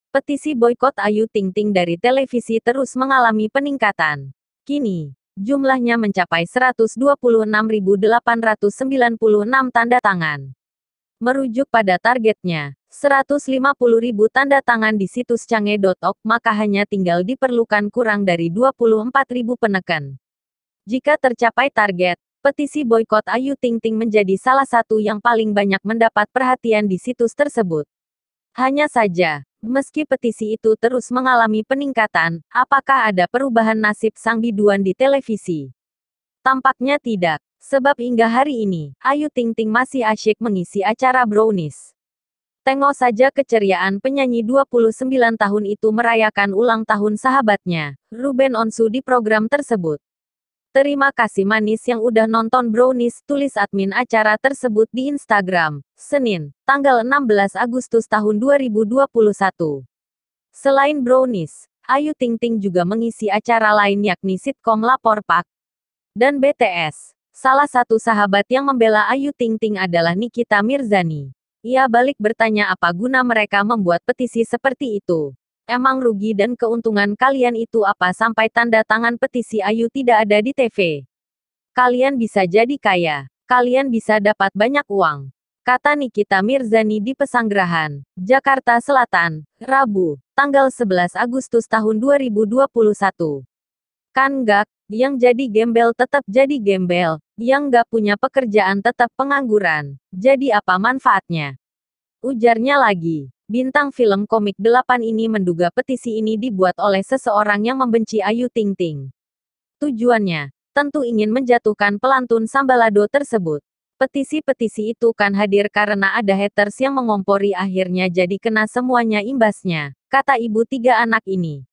Petisi boikot Ayu Ting Ting dari televisi terus mengalami peningkatan. Kini, jumlahnya mencapai 126.896 tanda tangan. Merujuk pada targetnya, 150.000 tanda tangan di situs cange.org, maka hanya tinggal diperlukan kurang dari 24.000 penekan. Jika tercapai target, petisi boikot Ayu Ting Ting menjadi salah satu yang paling banyak mendapat perhatian di situs tersebut. Hanya saja, meski petisi itu terus mengalami peningkatan, apakah ada perubahan nasib sang biduan di televisi? Tampaknya tidak, sebab hingga hari ini, Ayu Ting Ting masih asyik mengisi acara Brownies. Tengok saja keceriaan penyanyi 29 tahun itu merayakan ulang tahun sahabatnya, Ruben Onsu di program tersebut. Terima kasih manis yang udah nonton Brownies, tulis admin acara tersebut di Instagram, Senin, tanggal 16 Agustus tahun 2021. Selain Brownies, Ayu Ting Ting juga mengisi acara lain yakni sitkom Lapor Pak dan BTS. Salah satu sahabat yang membela Ayu Ting Ting adalah Nikita Mirzani. Ia balik bertanya apa guna mereka membuat petisi seperti itu. Emang rugi dan keuntungan kalian itu apa sampai tanda tangan petisi Ayu tidak ada di TV? Kalian bisa jadi kaya. Kalian bisa dapat banyak uang. Kata Nikita Mirzani di Pesanggerahan, Jakarta Selatan, Rabu, tanggal 11 Agustus tahun 2021. Kan gak, yang jadi gembel tetap jadi gembel, yang gak punya pekerjaan tetap pengangguran. Jadi apa manfaatnya? Ujarnya lagi. Bintang film komik 8 ini menduga petisi ini dibuat oleh seseorang yang membenci Ayu Ting Ting. Tujuannya, tentu ingin menjatuhkan pelantun Sambalado tersebut. Petisi-petisi itu kan hadir karena ada haters yang mengompori akhirnya jadi kena semuanya imbasnya, kata ibu 3 anak ini.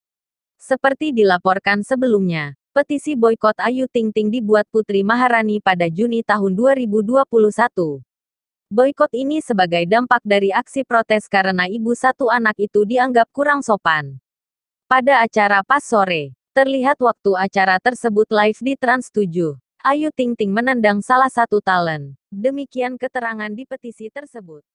Seperti dilaporkan sebelumnya, petisi boikot Ayu Ting Ting dibuat Putri Maharani pada Juni tahun 2021. Boikot ini sebagai dampak dari aksi protes karena ibu 1 anak itu dianggap kurang sopan. Pada acara Pas Sore, terlihat waktu acara tersebut live di Trans 7, Ayu Ting Ting menendang salah satu talent. Demikian keterangan di petisi tersebut.